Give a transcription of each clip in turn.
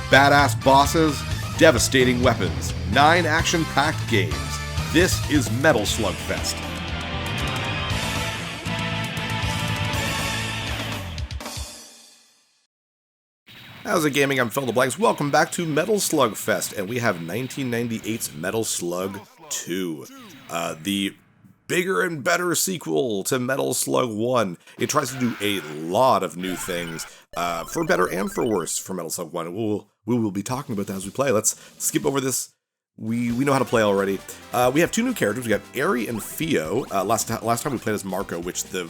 badass bosses, devastating weapons, 9 action-packed games. This is Metal Slug Fest. How's it, gaming? I'm Phil the Blanks. Welcome back to Metal Slug Fest, and we have 1998's Metal Slug 2. The bigger and better sequel to Metal Slug 1. It tries to do a lot of new things, for better and for worse, for Metal Slug 1. We will be talking about that as we play. Let's skip over this. We know how to play already. We have 2 new characters. We got Ari and Theo. Last time we played as Marco, which the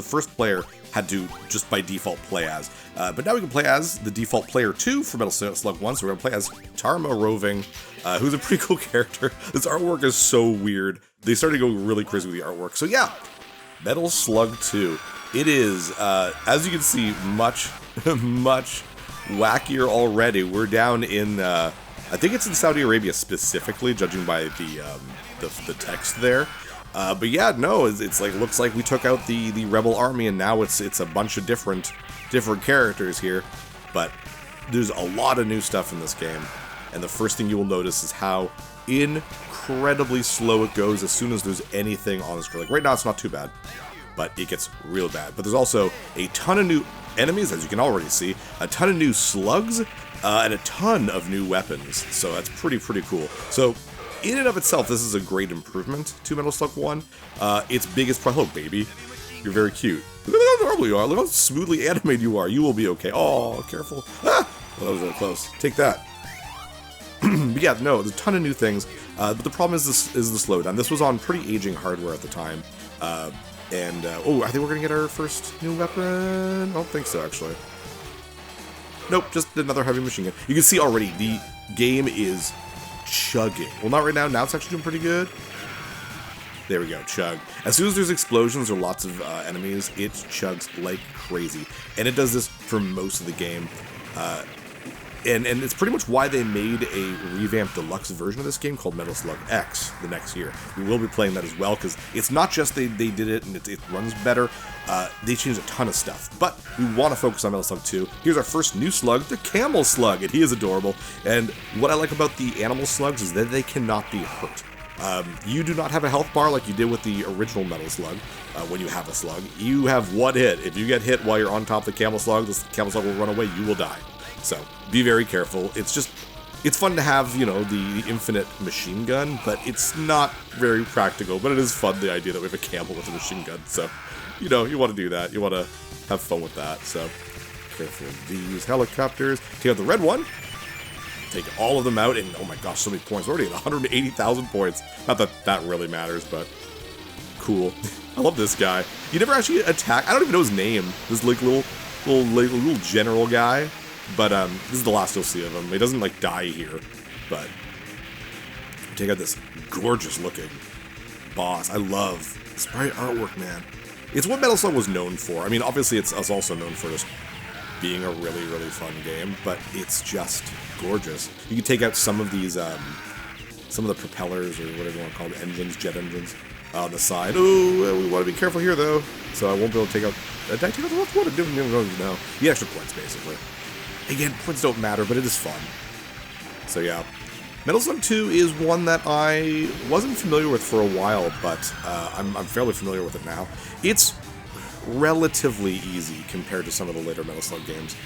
first player had to just by default play as. But now we can play as the default player 2 for Metal Slug 1, so we're going to play as Tarma Roving, who's a pretty cool character. This artwork is so weird. They started to go really crazy with the artwork. So yeah, Metal Slug 2. It is, as you can see, much wackier already. We're down in, I think it's in Saudi Arabia specifically, judging by the text there. But yeah, no, it's like, looks like we took out the rebel army, and now it's a bunch of different characters here. But there's a lot of new stuff in this game, and the first thing you will notice is how incredibly slow it goes as soon as there's anything on the screen. Like right now, it's not too bad, but it gets real bad. But there's also a ton of new enemies, as you can already see, a ton of new slugs, and a ton of new weapons. So that's pretty cool. So in and of itself, this is a great improvement to Metal Slug 1. Its biggest problem, oh baby, you're very cute. Look at how adorable you are. Look how smoothly animated you are. You will be okay. Oh, careful. Ah! Well, that was really close. Take that. But yeah, no, there's a ton of new things. But the problem is the slowdown. This was on pretty aging hardware at the time. Oh, I think we're gonna get our first new weapon. I don't think so, actually. Nope, just another heavy machine gun. You can see already the game is chugging. Well, not right now. Now it's actually doing pretty good. There we go, chug. As soon as there's explosions or lots of enemies, it chugs like crazy. And it does this for most of the game. And it's pretty much why they made a revamped deluxe version of this game called Metal Slug X the next year. We will be playing that as well, because it's not just they did it and it runs better. They changed a ton of stuff. But we want to focus on Metal Slug 2. Here's our first new slug, the Camel Slug, and he is adorable. And what I like about the animal slugs is that they cannot be hurt. You do not have a health bar like you did with the original Metal Slug. When you have a slug, you have one hit. If you get hit while you're on top of the Camel Slug, this Camel Slug will run away, you will die. So, be very careful. It's fun to have, you know, the infinite machine gun, but it's not very practical, but it is fun, the idea that we have a camel with a machine gun. So, you know, you want to do that. You want to have fun with that. So, careful of these helicopters. Take out the red one. Take all of them out, and oh my gosh, so many points. We're already at 180,000 points. Not that that really matters, but cool. I love this guy. You never actually attack. I don't even know his name. This like little general guy. But this is the last you'll see of him. He doesn't like die here, but take out this gorgeous looking boss. I love sprite artwork, man. It's what Metal Slug was known for. I mean, obviously it's also known for just being a really fun game, but it's just gorgeous. You can take out some of these, some of the propellers or whatever you want to call them, engines, jet engines, on the side. Ooh, we want to be careful here though, so I won't be able to take out. Did I take out the left one? I didn't even know. The extra points, basically. Again, points don't matter, but it is fun. So yeah, Metal Slug 2 is one that I wasn't familiar with for a while, but I'm fairly familiar with it now. It's relatively easy compared to some of the later Metal Slug games,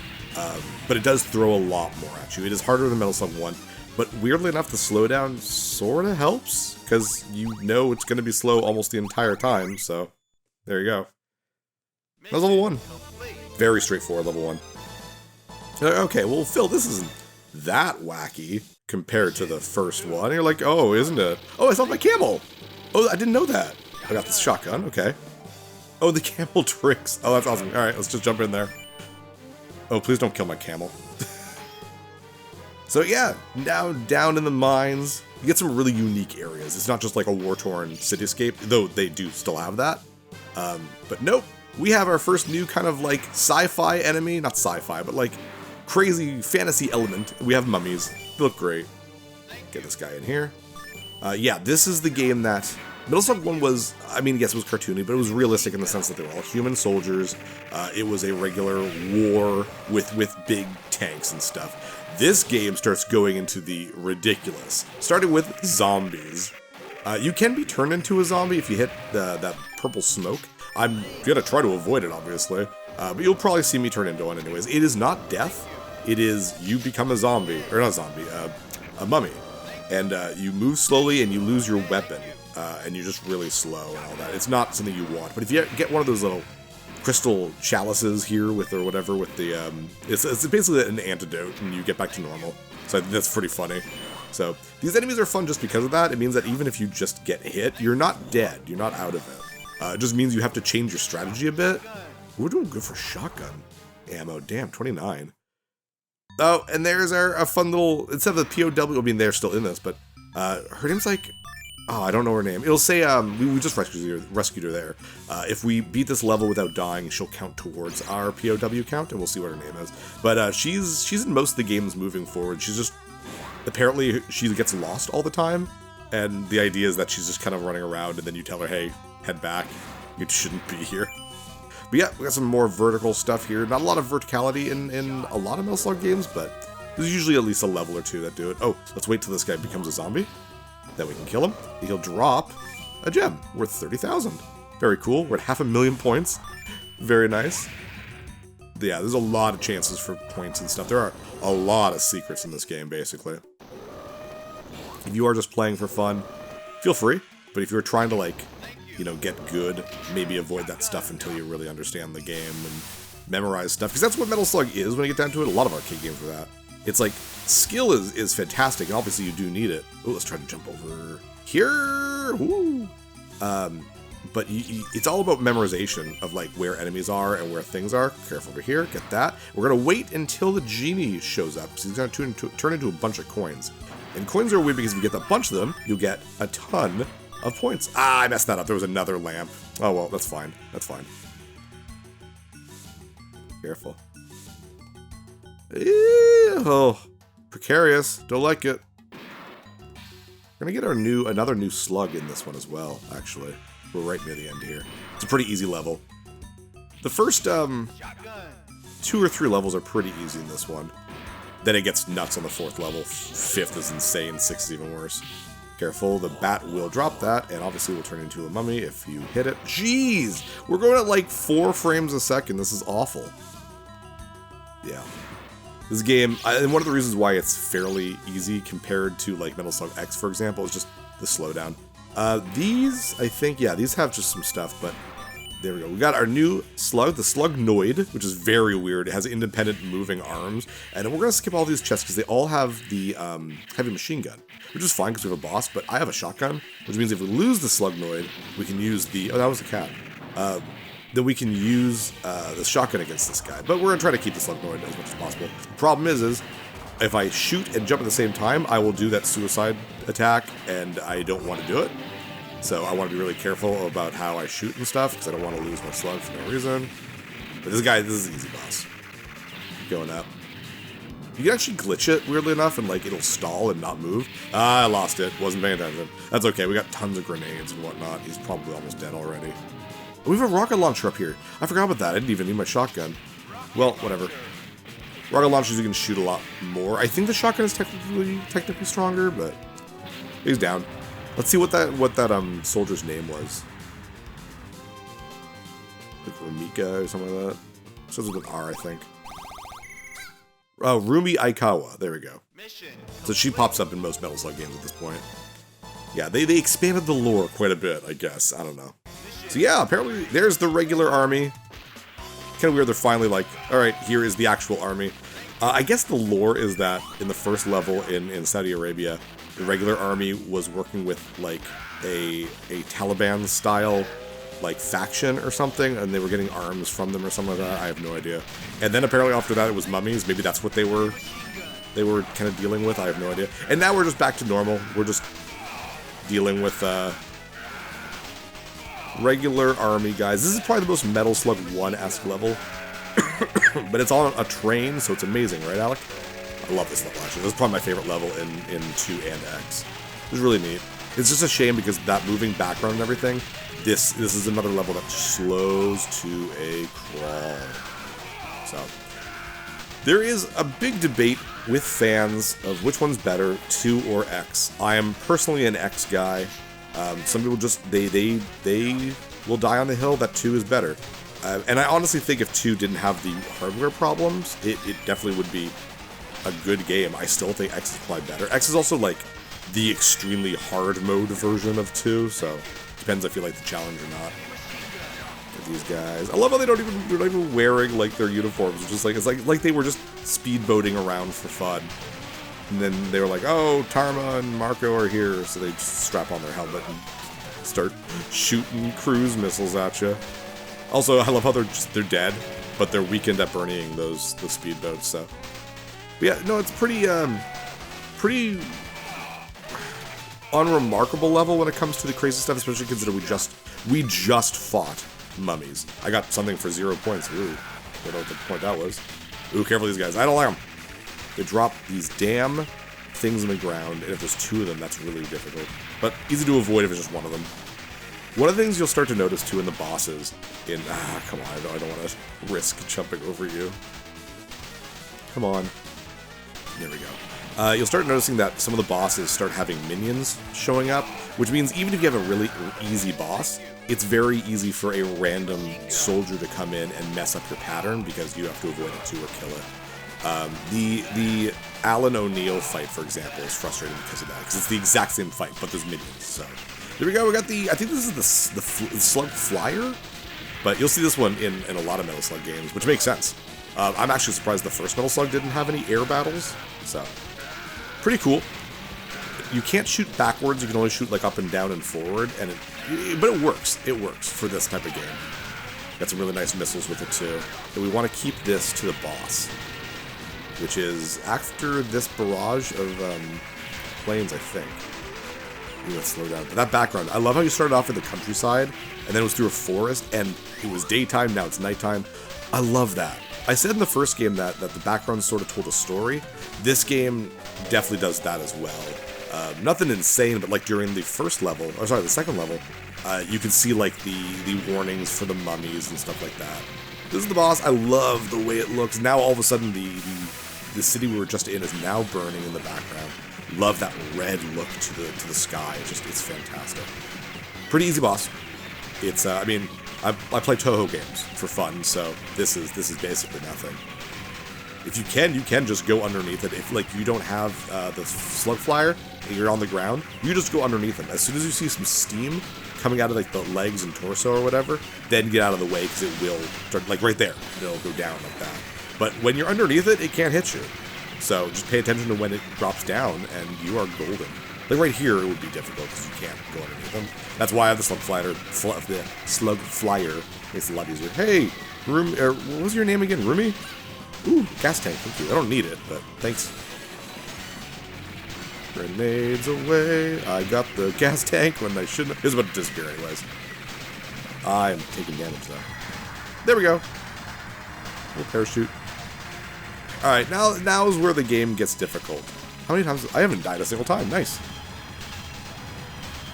but it does throw a lot more at you. It is harder than Metal Slug 1, but weirdly enough, the slowdown sort of helps, because you know it's going to be slow almost the entire time, so there you go. That was level 1. Very straightforward level 1. Okay, well, Phil, this isn't that wacky compared to the first one. You're like, oh, isn't it? Oh, I found my camel! Oh, I didn't know that. I got this shotgun, okay. Oh, the camel tricks. Oh, that's awesome. Alright, let's just jump in there. Oh, please don't kill my camel. So yeah, now down in the mines, you get some really unique areas. It's not just like a war-torn cityscape, though they do still have that. But nope, we have our first new kind of like sci-fi enemy. Not sci-fi, but like crazy fantasy element. We have mummies. They look great. Get this guy in here. Yeah, this is the game that Metal Slug 1 was, I mean, yes, it was cartoony, but it was realistic in the sense that they were all human soldiers. It was a regular war with big tanks and stuff. This game starts going into the ridiculous, starting with zombies. You can be turned into a zombie if you hit that purple smoke. I'm gonna try to avoid it, obviously, but you'll probably see me turn into one anyways. It is not death, it is you become a zombie, or not a zombie, a mummy. And you move slowly and you lose your weapon, and you're just really slow and all that. It's not something you want, but if you get one of those little crystal chalices here with, or whatever, with the, it's basically an antidote and you get back to normal. So I think that's pretty funny. So these enemies are fun just because of that. It means that even if you just get hit, you're not dead, you're not out of it. It just means you have to change your strategy a bit. We're doing good for shotgun ammo, damn, 29. Oh, and there's our fun little, instead of the POW, I mean, they're still in this, but her name's like, oh, I don't know her name. It'll say, we just rescued her there. If we beat this level without dying, she'll count towards our POW count, and we'll see what her name is. But she's in most of the games moving forward. She's just, apparently she gets lost all the time, and the idea is that she's just kind of running around, and then you tell her, hey, head back, you shouldn't be here. But yeah, we got some more vertical stuff here. Not a lot of verticality in a lot of Metal Slug games, but there's usually at least a level or two that do it. Oh, let's wait till this guy becomes a zombie. Then we can kill him. He'll drop a gem worth 30,000. Very cool. We're at 500,000 points. Very nice. Yeah, there's a lot of chances for points and stuff. There are a lot of secrets in this game, basically. If you are just playing for fun, feel free. But if you're trying to, like, you know, get good, maybe avoid that stuff until you really understand the game and memorize stuff. Because that's what Metal Slug is when you get down to it. A lot of arcade games are that. It's like, skill is fantastic, and obviously you do need it. Oh, let's try to jump over here. Woo! But it's all about memorization of, like, where enemies are and where things are. Careful over here, get that. We're going to wait until the genie shows up, because he's going to turn into a bunch of coins. And coins are weird because if you get a bunch of them, you'll get a ton of points. Ah, I messed that up. There was another lamp. Oh, well, that's fine. That's fine. Careful. Oh, precarious. Don't like it. We're gonna get another new slug in this one as well, actually. We're right near the end here. It's a pretty easy level. The first 2 or 3 levels are pretty easy in this one. Then it gets nuts on the 4th level. 5th is insane. 6th is even worse. Careful, the bat will drop that, and obviously will turn into a mummy if you hit it. Jeez! We're going at like 4 frames a second. This is awful. Yeah. This game, and one of the reasons why it's fairly easy compared to like Metal Slug X, for example, is just the slowdown. These, I think, yeah, these have just some stuff, but there we go. We got our new slug, the Slugnoid, which is very weird. It has independent moving arms, and we're going to skip all these chests because they all have the heavy machine gun, which is fine because we have a boss, but I have a shotgun, which means if we lose the Slugnoid, we can use the, oh, that was a cat. Then we can use the shotgun against this guy. But we're going to try to keep the Slugnoid as much as possible. The problem is if I shoot and jump at the same time, I will do that suicide attack, and I don't want to do it. So I want to be really careful about how I shoot and stuff, because I don't want to lose my slug for no reason. But this is an easy boss. Going up. You can actually glitch it, weirdly enough, and like it'll stall and not move. Ah, I lost it. Wasn't paying attention. That's okay. We got tons of grenades and whatnot. He's probably almost dead already. We have a rocket launcher up here. I forgot about that. I didn't even need my shotgun. Well, whatever. Rocket launchers, you can shoot a lot more. I think the shotgun is technically stronger, but he's down. Let's see what that soldier's name was. Like Rumika or something like that. It starts with an R, I think. Oh, Rumi Aikawa. There we go. So she pops up in most Metal Slug games at this point. Yeah, they expanded the lore quite a bit, I guess. I don't know. So yeah, apparently there's the regular army. Kind of weird they're finally like, alright, here is the actual army. I guess the lore is that in the first level in Saudi Arabia, the regular army was working with like a Taliban-style like faction or something, and they were getting arms from them or something like that. I have no idea. And then apparently after that it was mummies. Maybe that's what they were kind of dealing with. I have no idea. And now we're just back to normal. We're just dealing with regular army guys. This is probably the most Metal Slug 1-esque level. But it's on a train, so it's amazing, right, Alec? I love this level, actually. This is probably my favorite level in 2 and X. It was really neat. It's just a shame because that moving background and everything, this is another level that slows to a crawl. So, There is a big debate with fans of which one's better, 2 or X. I am personally an X guy. Some people just, they will die on the hill that 2 is better. And I honestly think if 2 didn't have the hardware problems, it definitely would be a good game. I still think X is probably better. X is also like the extremely hard mode version of 2, so depends if you like the challenge or not. These guys, I love how they're not even wearing like their uniforms. It's just like it's like they were just speedboating around for fun. And then they were like, "Oh, Tarma and Marco are here," so they just strap on their helmet and start shooting cruise missiles at you. Also, I love how they're dead, but they're weakened at burning the speedboats. So, but yeah, no, it's pretty unremarkable level when it comes to the crazy stuff, especially considering we just fought mummies. I got something for 0 points. Ooh, I don't know what the point that was. Ooh, careful these guys. I don't like them. They drop these damn things in the ground, and if there's 2 of them, that's really difficult. But easy to avoid if it's just 1 of them. One of the things you'll start to notice, too, in the bosses, come on, I don't want to risk jumping over you. Come on. There we go. You'll start noticing that some of the bosses start having minions showing up, which means even if you have a really easy boss, it's very easy for a random soldier to come in and mess up your pattern because you have to avoid it too or kill it. The Alan O'Neill fight, for example, is frustrating because of that, because it's the exact same fight, but there's minions, so. Here we go, we got I think this is the Slug Flyer, but you'll see this one in a lot of Metal Slug games, which makes sense. I'm actually surprised the first Metal Slug didn't have any air battles, so. Pretty cool. You can't shoot backwards, you can only shoot like up and down and forward, but it works. It works for this type of game. Got some really nice missiles with it too. And we want to keep this to the boss, which is after this barrage of planes, I think. Ooh, let's slow down. But that background, I love how you started off in the countryside, and then it was through a forest, and it was daytime, now it's nighttime. I love that. I said in the first game that the background sort of told a story. This game definitely does that as well. Nothing insane, but like during the second level, you can see like the warnings for the mummies and stuff like that. This is the boss. I love the way it looks. Now all of a sudden the city we were just in is now burning in the background. Love that red look to the sky. It's fantastic. Pretty easy boss. It's I mean, I play Toho games for fun, so this is basically nothing. If you can just go underneath it. If like you don't have the slug flyer and you're on the ground, you just go underneath it. As soon as you see some steam coming out of like the legs and torso or whatever, then get out of the way because it will start like right there. It'll go down like that. But when you're underneath it, it can't hit you. So just pay attention to when it drops down, and you are golden. Like right here, it would be difficult because you can't go underneath them. That's why I have the slug flyer. It's a lot easier. Hey, what was your name again? Rumi? Ooh, gas tank. Thank you. I don't need it, but thanks. Grenades away. I got the gas tank when I shouldn't. It was about to disappear anyways. I am taking damage though. There we go. Little parachute. Alright, now is where the game gets difficult. How many times? I haven't died a single time. Nice.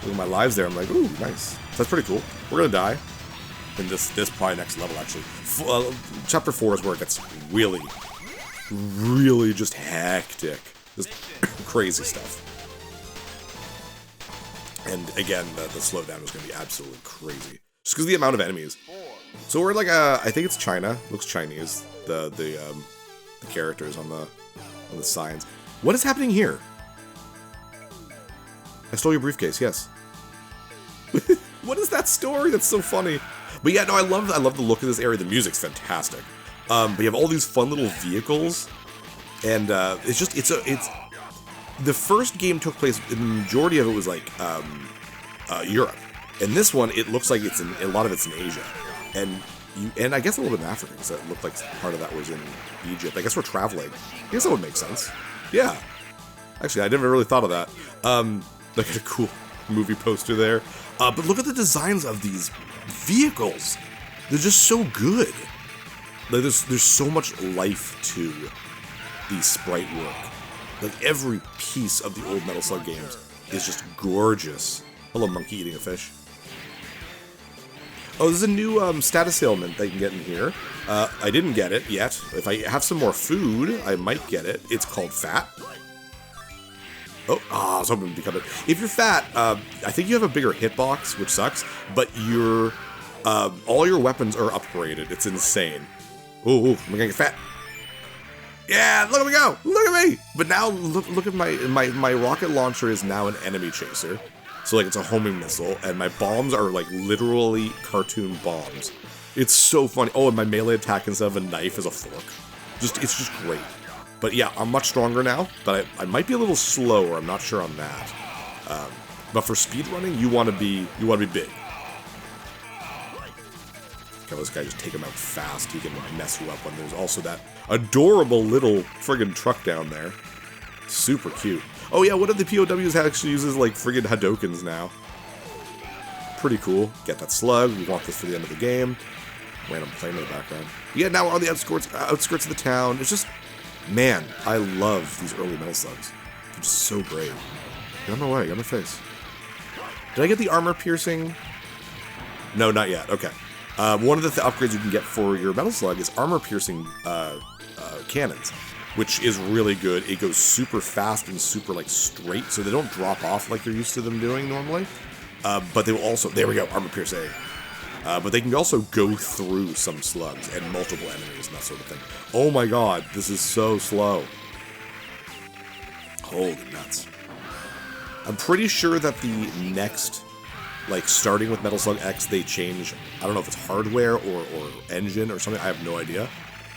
Look at my lives there. I'm like, ooh, nice. So that's pretty cool. We're gonna die. In this probably next level, actually. Chapter 4 is where it gets really, really just hectic. Just crazy stuff. And again, the slowdown is going to be absolutely crazy. Just because of the amount of enemies. So we're like, I think it's China. Looks Chinese. The characters on the signs. What is happening here? I stole your briefcase, yes. What is that story? That's so funny. But yeah, no, I love the look of this area. The music's fantastic. But you have all these fun little vehicles, and it's the first game took place. The majority of it was like Europe, and this one it looks like a lot of it's in Asia, and I guess a little bit in Africa because it looked like part of that was in Egypt. I guess we're traveling. I guess that would make sense. Yeah, actually, I never really thought of that. Look at a cool movie poster there. But look at the designs of these vehicles. They're just so good. Like there's so much life to the sprite work. Like every piece of the old Metal Slug games is just gorgeous. Hello, monkey eating a fish. Oh, there's a new status ailment that you can get in here. I didn't get it yet. If I have some more food, I might get it. It's called fat. Oh, I was hoping to become it. If you're fat, I think you have a bigger hitbox, which sucks, but all your weapons are upgraded. It's insane. Ooh, I'm gonna get fat. Yeah, look at me go! Look at me! But now, look at my rocket launcher is now an enemy chaser. So, like, it's a homing missile, and my bombs are, like, literally cartoon bombs. It's so funny. Oh, and my melee attack instead of a knife is a fork. It's just great. But yeah, I'm much stronger now, but I might be a little slower. I'm not sure on that. But for speedrunning, you want to be big. Okay, this guy just take him out fast. He can mess you up when there's also that adorable little friggin' truck down there. Super cute. Oh yeah, one of the POWs actually uses like friggin' Hadokens now. Pretty cool. Get that slug. We want this for the end of the game. Random plane in the background. But yeah, now we're on the outskirts of the town. It's just, man, I love these early Metal Slugs. They're just so great. Get on my way. Get on my face. Did I get the armor piercing? No, not yet. Okay. One of the upgrades you can get for your Metal Slug is armor piercing cannons, which is really good. It goes super fast and super like straight, so they don't drop off like you're used to them doing normally. But they will also, there we go, armor piercing. But they can also go through some slugs and multiple enemies and that sort of thing. Oh my god, this is so slow. Holy nuts. I'm pretty sure that the next, like, starting with Metal Slug X, they change, I don't know if it's hardware or engine or something, I have no idea.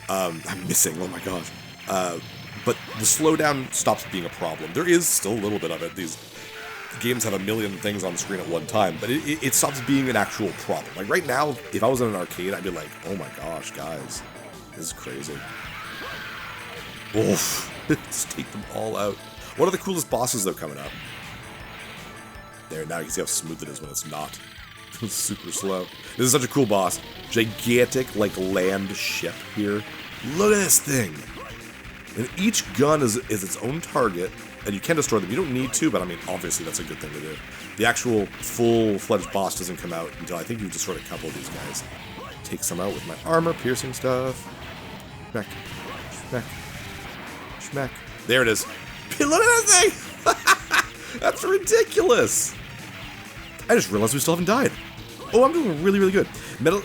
I'm missing, oh my gosh. But the slowdown stops being a problem. There is still a little bit of it. These games have a million things on the screen at one time, but it stops being an actual problem. Like, right now, if I was in an arcade, I'd be like, oh my gosh, guys, this is crazy. Oof. Just take them all out. What are the coolest bosses, though, coming up? There, now you can see how smooth it is when it's not. It's super slow. This is such a cool boss. Gigantic, like, land ship here. Look at this thing! And each gun is its own target, and you can destroy them. You don't need to, but I mean, obviously that's a good thing to do. The actual full-fledged boss doesn't come out until I think you've destroyed a couple of these guys. Take some out with my armor-piercing stuff. Schmeck. Schmeck. Schmeck. There it is. Look at that thing! That's ridiculous! I just realized we still haven't died. Oh, I'm doing really, really good. Metal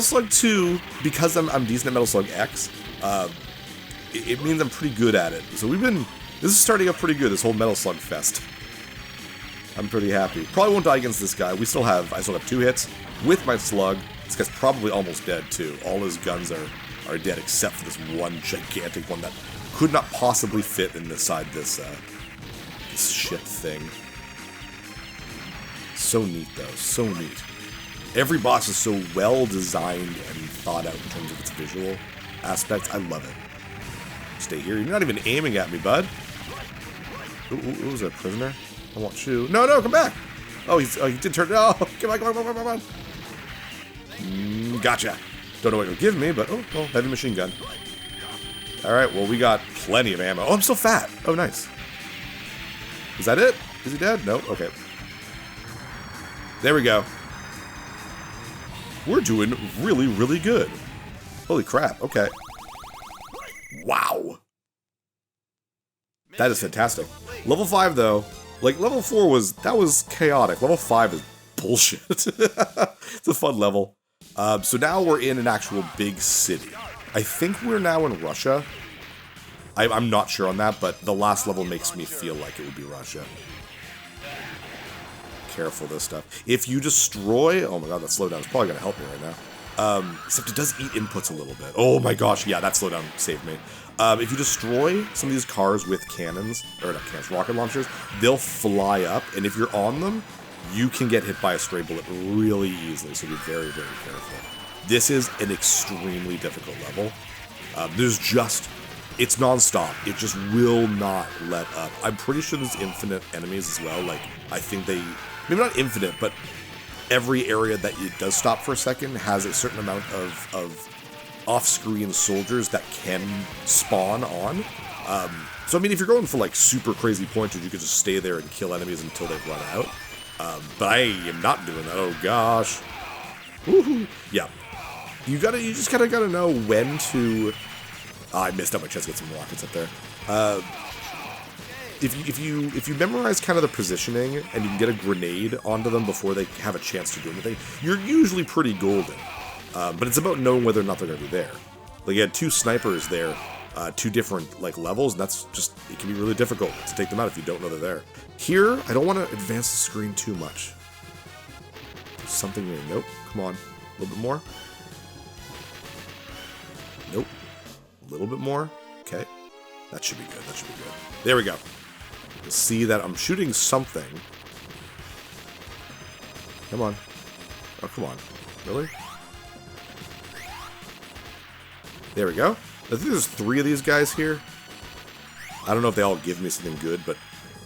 Slug 2, because I'm decent at Metal Slug X, it means I'm pretty good at it. So this is starting up pretty good, this whole Metal Slug Fest. I'm pretty happy. Probably won't die against this guy. I still have 2 hits with my slug. This guy's probably almost dead too. All his guns are dead except for this one gigantic one that could not possibly fit inside this ship thing. So neat though, so neat. Every boss is so well designed and thought out in terms of its visual aspects. I love it. Stay here. You're not even aiming at me, bud. Ooh, is that a prisoner? I want you. No, come back. Oh, he did turn. Oh, come on. Gotcha. Don't know what it'll give me, but oh, well, heavy machine gun. All right, well, we got plenty of ammo. Oh, I'm still fat. Oh, nice. Is that it? Is he dead? No. Okay. There we go. We're doing really, really good. Holy crap. Okay. Wow. That is fantastic. Level 5, though, like, level 4 was chaotic. Level 5 is bullshit. It's a fun level. So now we're in an actual big city. I think we're now in Russia. I'm not sure on that, but the last level makes me feel like it would be Russia. Careful, this stuff. If you destroy... Oh my god, that slowdown is probably going to help me right now. Except it does eat inputs a little bit. Oh my gosh, yeah, that slowdown saved me. If you destroy some of these cars with cannons, or not cannons, rocket launchers, they'll fly up, and if you're on them, you can get hit by a stray bullet really easily, so be very, very careful. This is an extremely difficult level. It's non-stop. It just will not let up. I'm pretty sure there's infinite enemies as well. Like, I think maybe not infinite, but every area that it does stop for a second has a certain amount of off-screen soldiers that can spawn on. So, I mean, if you're going for, like, super crazy pointers, you could just stay there and kill enemies until they run out. But I am not doing that. Oh, gosh. Woohoo! Yeah. You just kinda gotta know when to... Oh, I missed out my chance to get some rockets up there. If you memorize kind of the positioning and you can get a grenade onto them before they have a chance to do anything, you're usually pretty golden. But it's about knowing whether or not they're going to be there. Like, you had 2 snipers there, 2 different like levels, and that's just, it can be really difficult to take them out if you don't know they're there. Here, I don't want to advance the screen too much. There's something here. Nope. Come on. A little bit more. Nope. A little bit more. Okay. That should be good. That should be good. There we go. You'll see that I'm shooting something. Come on. Oh, come on. Really? There we go. I think there's 3 of these guys here. I don't know if they all give me something good, but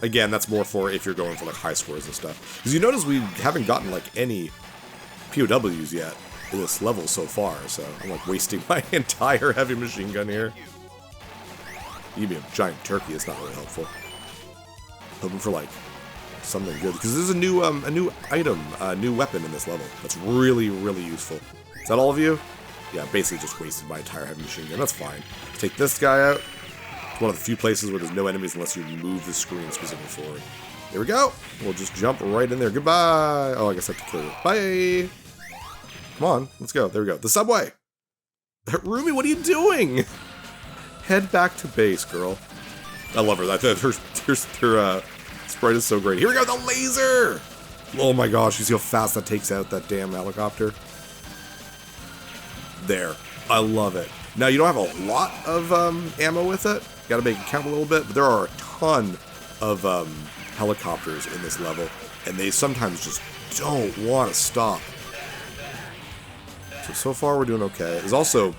again, that's more for if you're going for like high scores and stuff. Because you notice we haven't gotten like any POWs yet in this level so far, so I'm like wasting my entire heavy machine gun here. You be a giant turkey, it's not really helpful. Hoping for like something good, because there's a new item, a new weapon in this level that's really, really useful. Is that all of you? Yeah, basically just wasted my entire heavy machine gun. That's fine. Take this guy out. It's one of the few places where there's no enemies unless you move the screen specifically forward. Here we go. We'll just jump right in there. Goodbye. Oh, I guess I have to kill you. Bye. Come on, let's go. There we go. The subway. Rumi, what are you doing? Head back to base, girl. I love her. Her sprite is so great. Here we go, the laser! Oh my gosh, you see how fast that takes out that damn helicopter? There. I love it. Now, you don't have a lot of ammo with it. You gotta make it count a little bit, but there are a ton of helicopters in this level, and they sometimes just don't want to stop. So far we're doing okay. There's also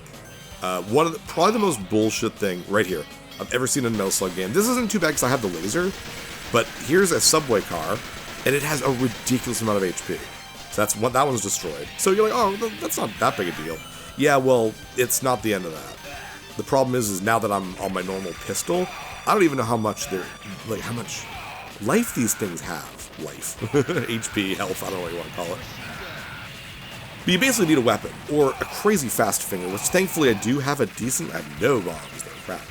probably the most bullshit thing right here I've ever seen in a Metal Slug game. This isn't too bad because I have the laser, but here's a subway car, and it has a ridiculous amount of HP. So that one's destroyed. So you're like, oh, that's not that big a deal. Yeah, well, it's not the end of that. The problem is now that I'm on my normal pistol, I don't even know how much how much life these things have. Life. HP, health, I don't know what you want to call it. But you basically need a weapon, or a crazy fast finger, which thankfully I do have a decent... I have no bombs there, crap.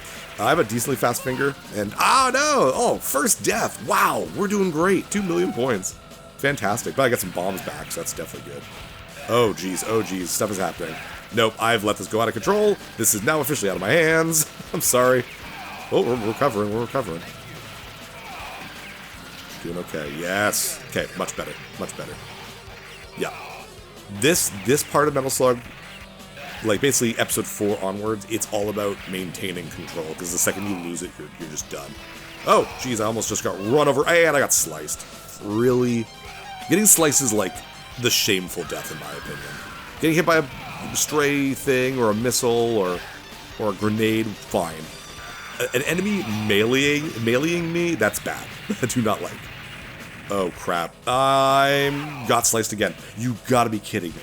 I have a decently fast finger, and... Oh, no! Oh, first death! Wow, we're doing great. 2 million points. Fantastic. But I got some bombs back, so that's definitely good. Oh, geez. Oh, geez. Stuff is happening. Nope, I've let this go out of control. This is now officially out of my hands. I'm sorry. Oh, we're recovering. We're recovering. Doing okay. Yes. Okay, much better. Much better. Yeah. This part of Metal Slug, like basically episode 4 onwards, it's all about maintaining control, because the second you lose it, you're just done. Oh, geez, I almost just got run over, and I got sliced. Really? Getting sliced is like the shameful death, in my opinion. Getting hit by a stray thing, or a missile, or a grenade, fine. An enemy meleeing me, that's bad. I do not like. Oh, crap. I got sliced again. You gotta be kidding me.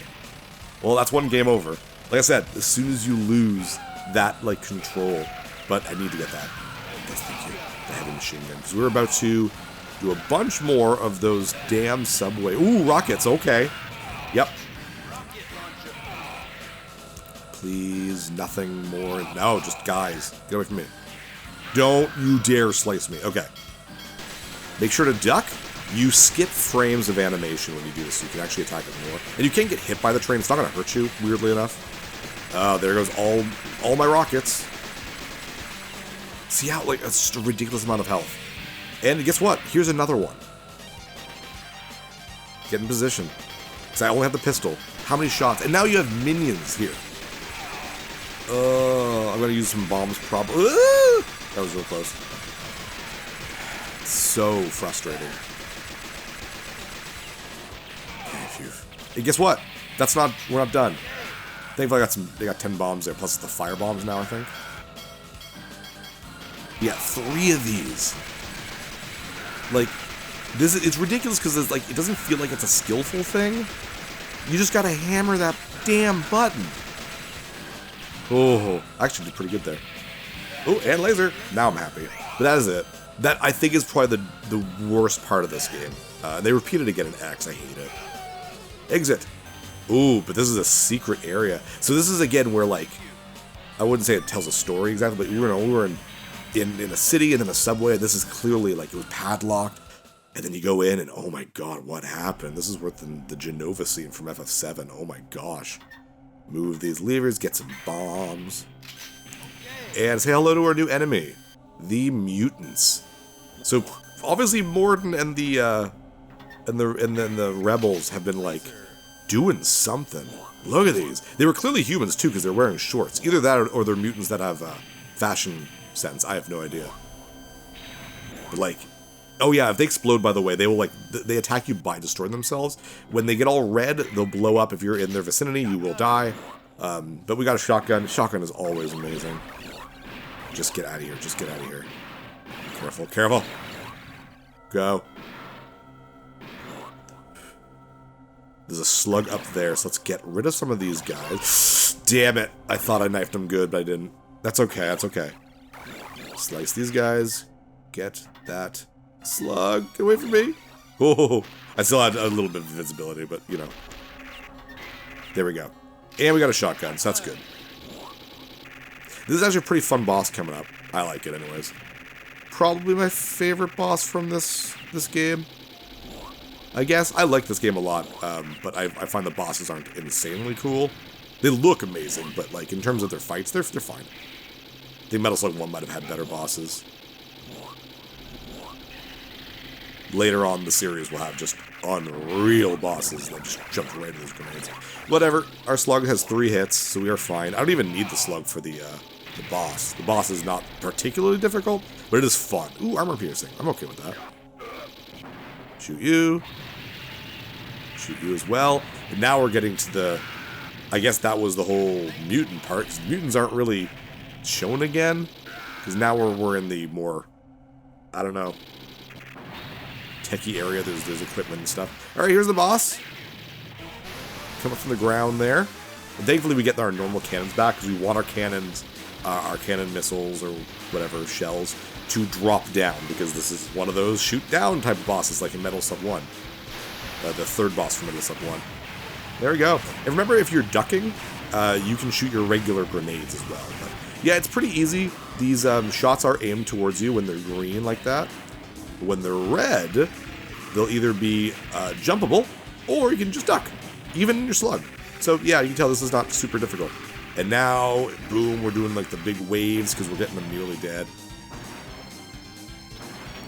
Well, that's one game over. Like I said, as soon as you lose that, like, control. But I need to get that. Yes, thank you. The heavy machine gun. Because we're about to do a bunch more of those damn subway... Ooh, rockets. Okay. Yep. Please, nothing more. No, just guys. Get away from me. Don't you dare slice me. Okay. Make sure to duck. You skip frames of animation when you do this, so you can actually attack it more. And you can't get hit by the train. It's not going to hurt you, weirdly enough. Oh, there goes all my rockets. See how, like, it's just a ridiculous amount of health. And guess what? Here's another one. Get in position. Because I only have the pistol. How many shots? And now you have minions here. I'm going to use some bombs probably. That was real close. So frustrating. Hey, guess what? We're not done. Thankfully they got 10 bombs there, plus the fire bombs now, I think. Yeah, 3 of these. Like, it's ridiculous because it doesn't feel like it's a skillful thing. You just gotta hammer that damn button. Oh, I actually did pretty good there. Oh, and laser. Now I'm happy. But that is it. That, I think, is probably the worst part of this game. They repeat it again in X. I hate it. Exit. Ooh, but this is a secret area. So this is, again, where, like, I wouldn't say it tells a story exactly, but we were in a city and then a subway. This is clearly, like, it was padlocked. And then you go in and, oh my god, what happened? This is worth the Genova scene from FF7. Oh my gosh. Move these levers, get some bombs. And say hello to our new enemy, the mutants. So obviously Morden and the rebels have been like doing something. Look at these. They were clearly humans too because they're wearing shorts. Either that or they're mutants that have fashion sense. I have no idea. But like, oh yeah, if they explode, by the way, they will they attack you by destroying themselves. When they get all red, they'll blow up. If you're in their vicinity, you will die. But we got a shotgun. Shotgun is always amazing. Just get out of here. Just get out of here. Careful, careful. Go. There's a slug up there, so let's get rid of some of these guys. Damn it. I thought I knifed them good, but I didn't. That's okay, that's okay. Slice these guys. Get that slug. Get away from me. Oh, I still had a little bit of invisibility, but, you know. There we go. And we got a shotgun, so that's good. This is actually a pretty fun boss coming up. I like it anyways. Probably my favorite boss from this game. I guess. I like this game a lot, but I find the bosses aren't insanely cool. They look amazing, but like in terms of their fights, they're fine. I think Metal Slug 1 might have had better bosses. Later on in the series, we'll have just unreal bosses that just jump right into those grenades. Whatever. Our slug has 3 hits, so we are fine. I don't even need the slug for the boss. The boss is not particularly difficult, but it is fun. Ooh, armor piercing. I'm okay with that. Shoot you. Shoot you as well. And now we're getting to the... I guess that was the whole mutant part, because mutants aren't really shown again. Because now we're in the more... I don't know... techie area. There's equipment and stuff. Alright, here's the boss. Come up from the ground there. And thankfully we get our normal cannons back, because we want our cannons... our cannon missiles or whatever shells to drop down, because this is one of those shoot down type of bosses like in Metal Slug 1. The third boss from Metal Slug 1. There we go. And remember, if you're ducking, you can shoot your regular grenades as well. But yeah, it's pretty easy. These shots are aimed towards you when they're green like that. When they're red, they'll either be jumpable, or you can just duck, even in your slug. So yeah, you can tell this is not super difficult. And now, boom, we're doing like the big waves because we're getting them nearly dead.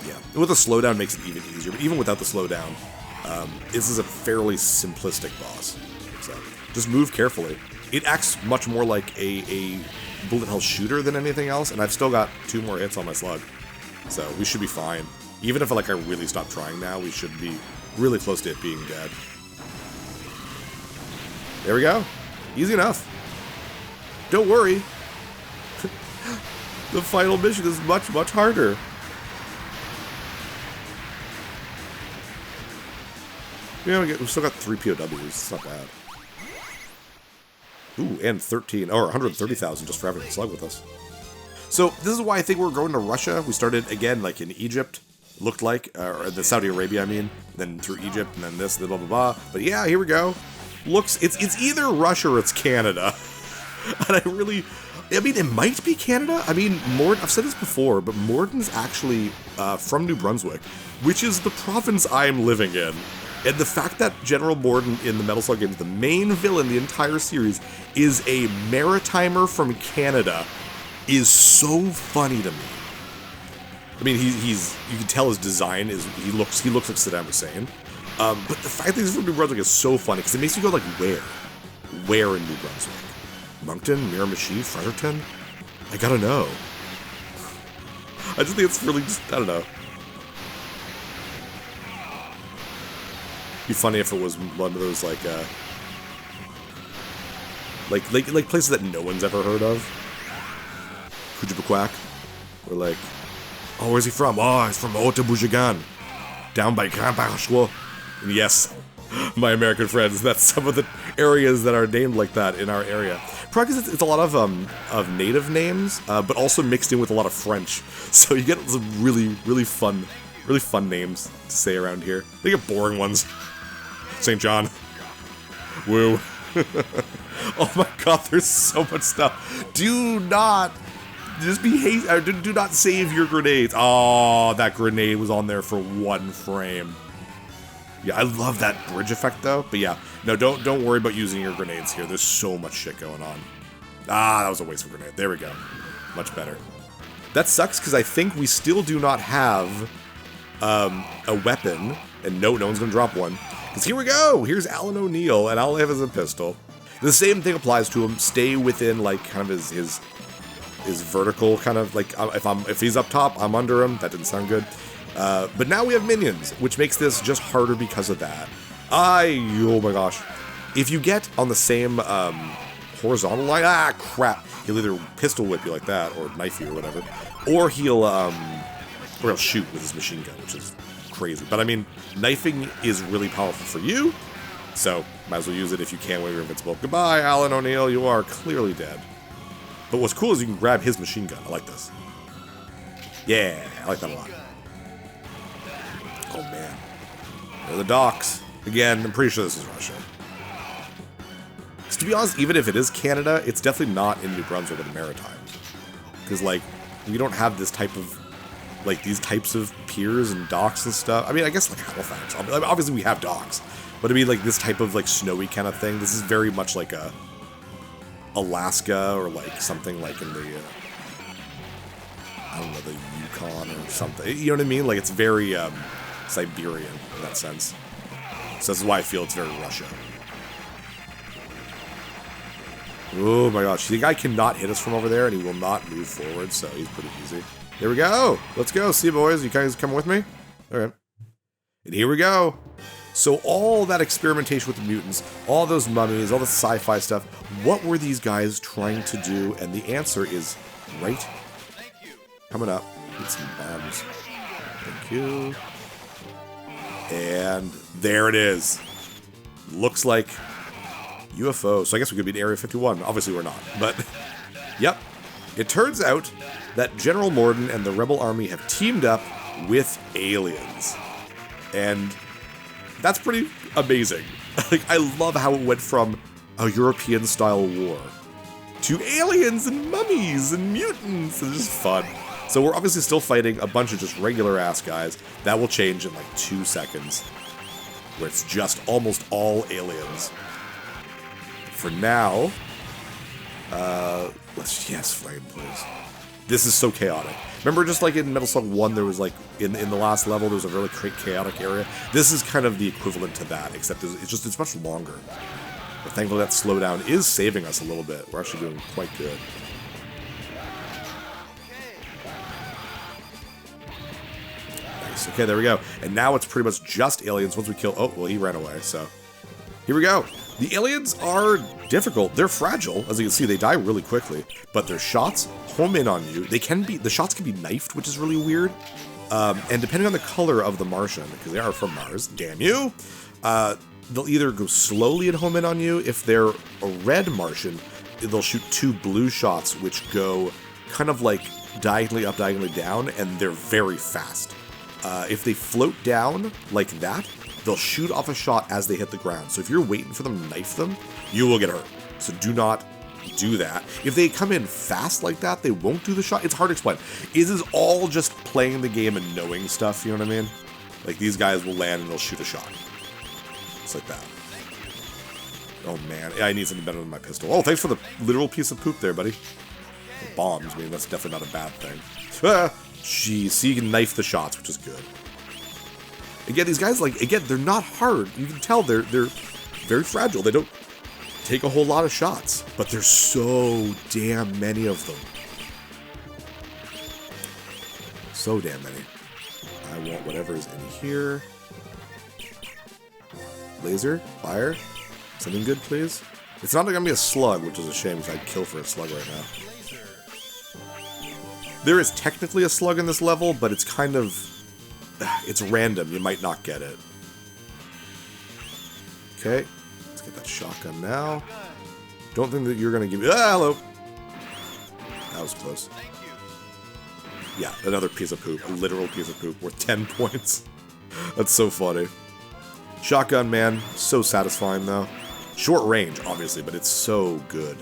Yeah, and with the slowdown it makes it even easier, but even without the slowdown, this is a fairly simplistic boss. So just move carefully. It acts much more like a bullet hell shooter than anything else, and I've still got 2 more hits on my slug. So we should be fine. Even if like I really stop trying now, we should be really close to it being dead. There we go. Easy enough. Don't worry. The final mission is much, much harder. Yeah, we've still got 3 POWs. It's not bad. Ooh, and 130,000 just for having a slug with us. So this is why I think we're going to Russia. We started again like in Egypt, looked like, or the Saudi Arabia, I mean, then through Egypt, and then this, then blah blah blah. But yeah, here we go. Looks, it's either Russia or it's Canada. And I mean, it might be Canada. I mean, I've said this before, but Morden's actually from New Brunswick, which is the province I'm living in. And the fact that General Morden in the Metal Slug games, the main villain the entire series, is a maritimer from Canada, is so funny to me. I mean, you can tell his design is he looks like Saddam Hussein. But the fact that he's from New Brunswick is so funny because it makes you go like, where in New Brunswick? Moncton, Miramichi, Fredericton? I gotta know. I just think it's really I don't know. It'd be funny if it was one of those like places that no one's ever heard of. Kujibaquak. Or like, oh, where's he from? Oh, he's from Otabujagan. Down by Kampashwa. And yes, my American friends, that's some of the areas that are named like that in our area. Probably because it's a lot of native names, but also mixed in with a lot of French. So you get some really fun names to say around here. They get boring ones. St. John. Woo. Oh my god, there's so much stuff. Do not just be do not save your grenades. Oh, that grenade was on there for 1 frame. Yeah, I love that bridge effect though. But yeah, no, don't worry about using your grenades here. There's so much shit going on. Ah, that was a waste of a grenade. There we go. Much better. That sucks because I think we still do not have a weapon, and no one's gonna drop one. Because here we go. Here's Alan O'Neill, and all I have is a pistol. The same thing applies to him. Stay within like kind of his vertical kind of like if he's up top, I'm under him. That didn't sound good. But now we have minions, which makes this just harder because of that. Oh my gosh. If you get on the same horizontal line, crap, he'll either pistol whip you like that or knife you or whatever, or he'll shoot with his machine gun, which is crazy. But I mean, knifing is really powerful for you, so might as well use it if you can while you're invincible. Goodbye, Alan O'Neill, you are clearly dead. But what's cool is you can grab his machine gun. I like this. Yeah, I like that a lot. Oh man. There are the docks. Again, I'm pretty sure this is Russia. So to be honest, even if it is Canada, it's definitely not in New Brunswick or the Maritimes. Because, like, we don't have this type of, like, these types of piers and docks and stuff. I mean, I guess, like, Halifax. Obviously, we have docks. But I mean, like, this type of, like, snowy kind of thing, this is very much like a Alaska or, like, something like in the, I don't know, the Yukon or something. You know what I mean? Like, it's very, Siberian in that sense. So this is why I feel it's very Russia. Oh my gosh, the guy cannot hit us from over there and he will not move forward, so he's pretty easy. There we go. Let's go. See you, boys. You guys coming with me? All right. And here we go. So all that experimentation with the mutants, all those mummies, all the sci-fi stuff, what were these guys trying to do? And the answer is right coming up. Need some bombs. Thank you. And there it is. Looks like UFO. So I guess we could be in Area 51. Obviously we're not. But, yep. It turns out that General Morden and the Rebel Army have teamed up with aliens. And that's pretty amazing. Like, I love how it went from a European-style war to aliens and mummies and mutants. It's just fun. So we're obviously still fighting a bunch of just regular-ass guys. That will change in like 2 seconds, where it's just almost all aliens. For now, yes, flame, please. This is so chaotic. Remember, just like in Metal Slug 1, there was like, in the last level, there was a really chaotic area. This is kind of the equivalent to that, except it's much longer. But thankfully that slowdown is saving us a little bit. We're actually doing quite good. Nice, okay, there we go. And now it's pretty much just aliens once we kill, oh, well, he ran away, so. Here we go. The aliens are difficult. They're fragile. As you can see, they die really quickly. But their shots home in on you. The shots can be knifed, which is really weird. And depending on the color of the Martian, because they are from Mars, damn you, they'll either go slowly and home in on you. If they're a red Martian, they'll shoot 2 blue shots, which go kind of like diagonally up, diagonally down, and they're very fast. If they float down like that, they'll shoot off a shot as they hit the ground. So if you're waiting for them to knife them, you will get hurt. So do not do that. If they come in fast like that, they won't do the shot. It's hard to explain. It is all just playing the game and knowing stuff, you know what I mean? Like, these guys will land and they'll shoot a shot. It's like that. Oh man, I need something better than my pistol. Oh, thanks for the literal piece of poop there, buddy. Bombs, I mean, that's definitely not a bad thing. Jeez, so you can knife the shots, which is good. Again, these guys, like, again, they're not hard. You can tell they're very fragile. They don't take a whole lot of shots, but there's so damn many of them. So damn many. I want whatever is in here. Laser? Fire? Something good, please? It's not gonna be a slug, which is a shame, because I'd kill for a slug right now. There is technically a slug in this level, but it's kind of... it's random. You might not get it. Okay. Let's get that shotgun now. Don't think that you're going to give me... Ah, hello! That was close. Yeah, another piece of poop. A literal piece of poop worth 10 points. That's so funny. Shotgun, man. So satisfying, though. Short range, obviously, but it's so good.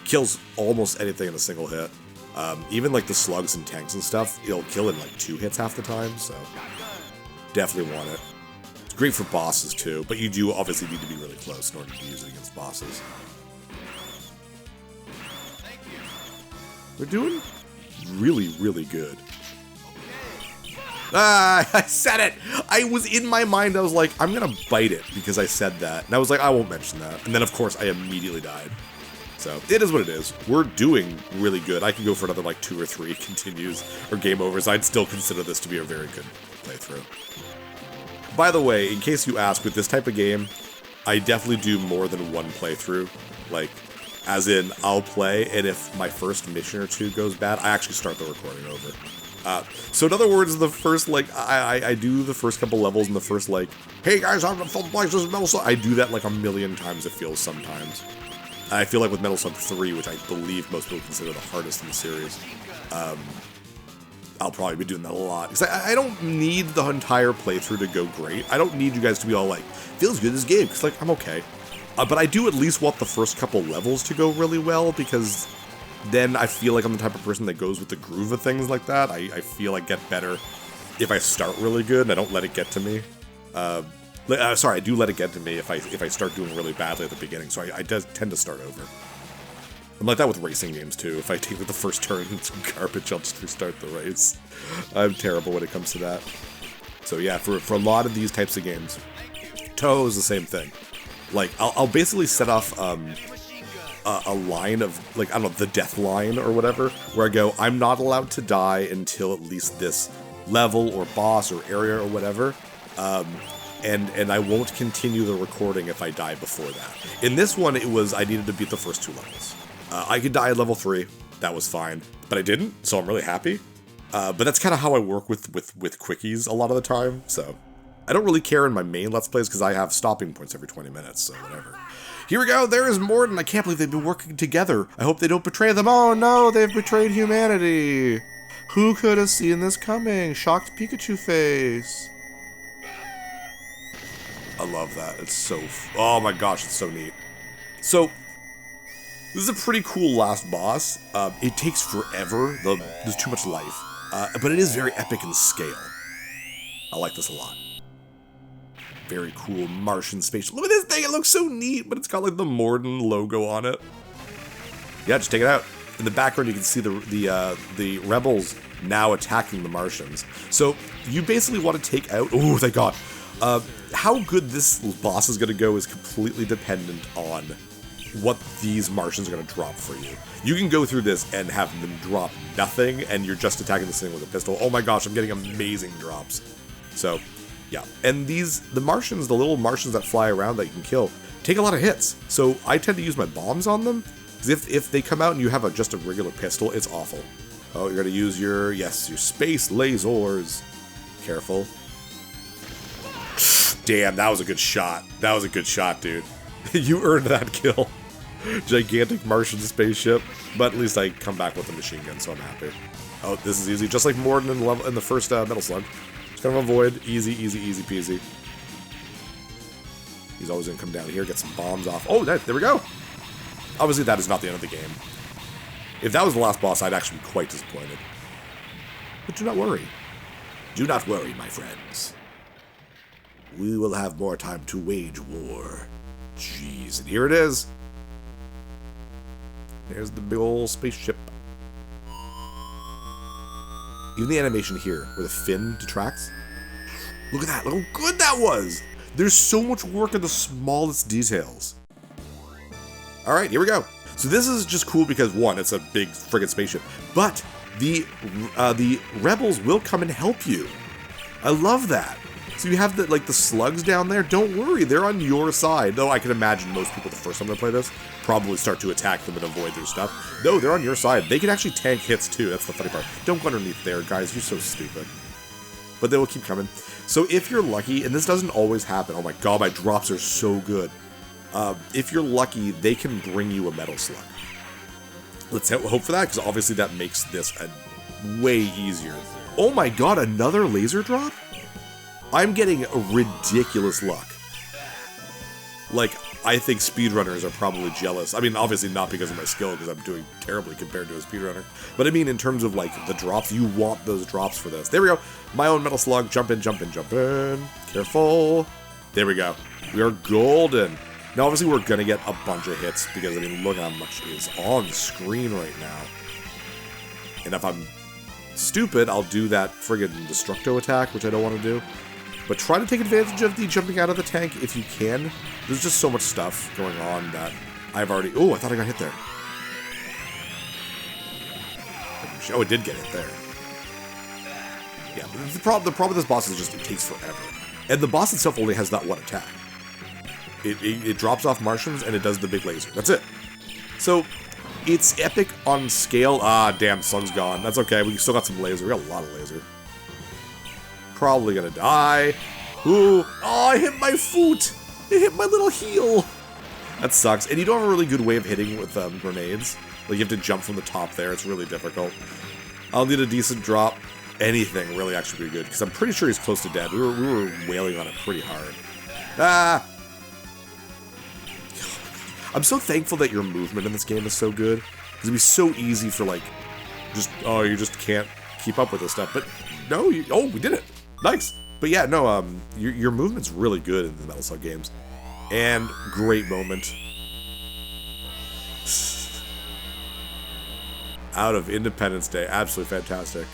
Kills almost anything in a single hit. Even like the slugs and tanks and stuff, it'll kill in like 2 hits half the time, so definitely want it. It's great for bosses too, but you do obviously need to be really close in order to use it against bosses. We're doing really, really good. Ah, I said it! I was in my mind, I was like, I'm gonna bite it because I said that. And I was like, I won't mention that. And then of course I immediately died. So, it is what it is. We're doing really good. I can go for another like 2 or 3 continues or game overs. I'd still consider this to be a very good playthrough. By the way, in case you ask, with this type of game, I definitely do more than one playthrough. Like, as in, I'll play, and if my first mission or 2 goes bad, I actually start the recording over. So in other words, the first, like, I do the first couple levels and the first, like, hey guys, I'm from Places Metal Slug. I do that like a million times, it feels sometimes. And I feel like with Metal Slug 3, which I believe most people consider the hardest in the series, I'll probably be doing that a lot. Because I don't need the entire playthrough to go great. I don't need you guys to be all like, feels good this game, because, like, I'm okay. But I do at least want the first couple levels to go really well, because then I feel like I'm the type of person that goes with the groove of things like that. I feel I get better if I start really good and I don't let it get to me. Sorry, I do let it get to me if I start doing really badly at the beginning, so I do tend to start over. I'm like that with racing games too. If I take the first turn and it's garbage, I'll just restart the race. I'm terrible when it comes to that. So yeah, for a lot of these types of games, Toe is the same thing. Like, I'll basically set off a line of, like, I don't know, the death line or whatever, where I go, I'm not allowed to die until at least this level or boss or area or whatever, and I won't continue the recording if I die before that. In this one, it was, I needed to beat the first 2 levels. I could die at level 3, that was fine, but I didn't, so I'm really happy. But that's kind of how I work with quickies a lot of the time, so I don't really care in my main Let's Plays because I have stopping points every 20 minutes, so whatever. Here we go, there is Morden. I can't believe they've been working together. I hope they don't betray them. Oh no, they've betrayed humanity. Who could have seen this coming? Shocked Pikachu face. I love that. It's so... oh my gosh, it's so neat. So, this is a pretty cool last boss. It takes forever. There's too much life. But it is very epic in scale. I like this a lot. Very cool Martian spaceship. Look at this thing, it looks so neat, but it's got like the Morden logo on it. Yeah, just take it out. In the background, you can see the rebels now attacking the Martians. So you basically want to take out... oh, thank God. How good this boss is going to go is completely dependent on what these Martians are going to drop for you. You can go through this and have them drop nothing, and you're just attacking this thing with a pistol. Oh my gosh, I'm getting amazing drops. So... yeah, and the Martians, the little Martians that fly around that you can kill, take a lot of hits. So I tend to use my bombs on them, because if they come out and you have just a regular pistol, it's awful. Oh, you're going to use your space lasers. Careful. Damn, that was a good shot. That was a good shot, dude. You earned that kill. Gigantic Martian spaceship, but at least I come back with a machine gun, so I'm happy. Oh, this is easy, just like Morden in the first Metal Slug. Gonna avoid. Easy, easy, easy peasy. He's always gonna come down here, get some bombs off. Oh, there we go. Obviously, that is not the end of the game. If that was the last boss, I'd actually be quite disappointed. But do not worry. Do not worry, my friends. We will have more time to wage war. Jeez, and here it is. There's the big old spaceship. Even the animation here, where the fin detracts. Look at that, look how good that was! There's so much work in the smallest details. Alright, here we go. So this is just cool because, one, it's a big friggin' spaceship, but the rebels will come and help you. I love that. So you have the slugs down there, don't worry, they're on your side. Though I can imagine most people the first time they play this probably start to attack them and avoid their stuff. No, they're on your side. They can actually tank hits too, that's the funny part. Don't go underneath there, guys, you're so stupid. But they will keep coming. So if you're lucky, and this doesn't always happen, oh my god, my drops are so good. If you're lucky, they can bring you a Metal Slug. Let's hope for that, because obviously that makes this way easier. Oh my god, another laser drop? I'm getting a ridiculous luck. Like, I think speedrunners are probably jealous. I mean, obviously not because of my skill, because I'm doing terribly compared to a speedrunner. But I mean, in terms of, like, the drops, you want those drops for this. There we go. My own Metal Slug. Jump in, jump in, jump in. Careful. There we go. We are golden. Now, obviously, we're going to get a bunch of hits, because, I mean, look how much is on screen right now. And if I'm stupid, I'll do that friggin' Destructo attack, which I don't want to do. But try to take advantage of the jumping out of the tank if you can. There's just so much stuff going on that I've already... Oh, I thought I got hit there. Oh, it did get hit there. Yeah, but the problem with this boss is just it takes forever. And the boss itself only has that one attack. It drops off Martians and it does the big laser. That's it. So, it's epic on scale. Ah, damn, Slug's gone. That's okay, we still got some laser. We got a lot of laser. Probably gonna die. Ooh, oh, I hit my foot. It hit my little heel. That sucks. And you don't have a really good way of hitting with grenades. Like, you have to jump from the top there. It's really difficult. I'll need a decent drop. Anything really actually be good, because I'm pretty sure he's close to dead. We were wailing on it pretty hard. Ah! I'm so thankful that your movement in this game is so good. Because it'd be so easy for, like, you just can't keep up with this stuff. But, no, we did it. Nice. But yeah, no, your movement's really good in the Metal Slug games. And great moment. Out of Independence Day. Absolutely fantastic.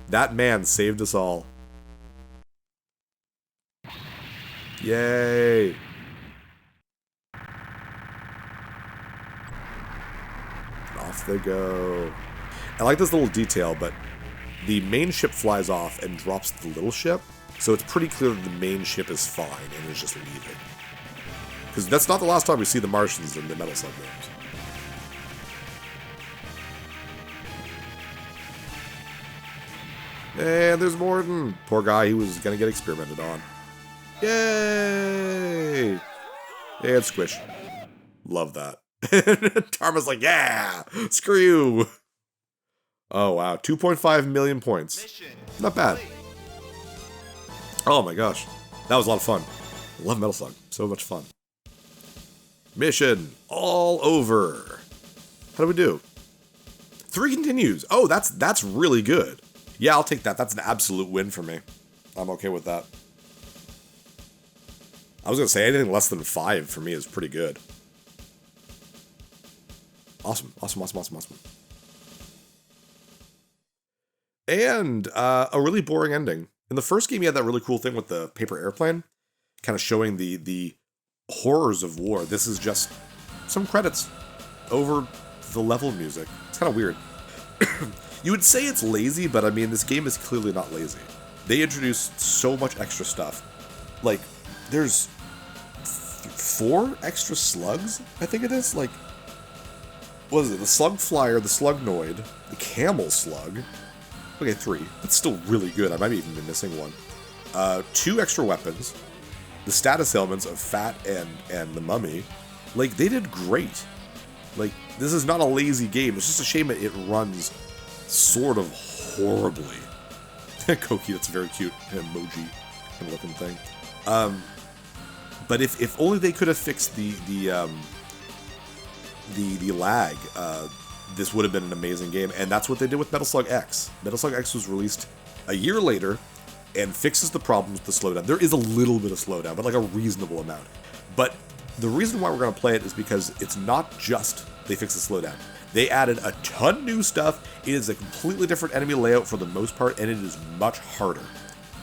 That man saved us all. Yay. Off they go. I like this little detail, but the main ship flies off and drops the little ship, so it's pretty clear that the main ship is fine and is just leaving. Because that's not the last time we see the Martians in the Metal Slug games. And there's Morden. Poor guy, he was gonna get experimented on. Yay! And squish. Love that. Tarma's like, yeah! Screw you! Oh, wow. 2.5 million points. Not bad. Oh my gosh. That was a lot of fun. I love Metal Slug. So much fun. Mission all over. How do we do? 3 continues. Oh, that's really good. Yeah, I'll take that. That's an absolute win for me. I'm okay with that. I was going to say anything less than 5 for me is pretty good. Awesome. Awesome, awesome, awesome, awesome. And a really boring ending. In the first game, you had that really cool thing with the paper airplane, kind of showing the horrors of war. This is just some credits over the level music. It's kind of weird. You would say it's lazy, but I mean, this game is clearly not lazy. They introduced so much extra stuff. Like, there's 4 extra slugs, I think it is? Like, what is it? The Slug Flyer, the Slugnoid, the Camel Slug. Okay, 3. That's still really good. I might even be missing one. 2 extra weapons. The status elements of Fat and the Mummy. Like, they did great. Like, this is not a lazy game. It's just a shame that it runs sort of horribly. Koki, that's very cute. Emoji kind of looking thing. But if only they could have fixed the lag, this would have been an amazing game. And that's what they did with Metal Slug X. Metal Slug X was released a year later and fixes the problem with the slowdown. There is a little bit of slowdown, but like a reasonable amount. But the reason why we're going to play it is because it's not just they fix the slowdown. They added a ton new stuff. It is a completely different enemy layout for the most part, and it is much harder.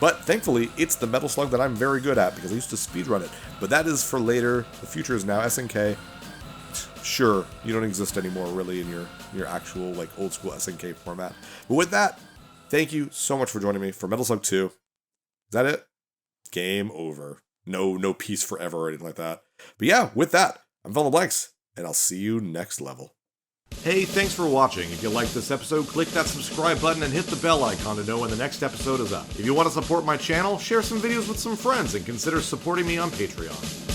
But thankfully, it's the Metal Slug that I'm very good at, because I used to speedrun it. But that is for later. The future is now. SNK, sure, you don't exist anymore, really, in your actual, like, old school SNK format. But with that, thank you so much for joining me for Metal Slug 2. Is that it? Game over. No peace forever or anything like that. But yeah, with that, I'm Fill in the Blanks, and I'll see you next level. Hey, thanks for watching. If you liked this episode, click that subscribe button and hit the bell icon to know when the next episode is up. If you want to support my channel, share some videos with some friends and consider supporting me on Patreon.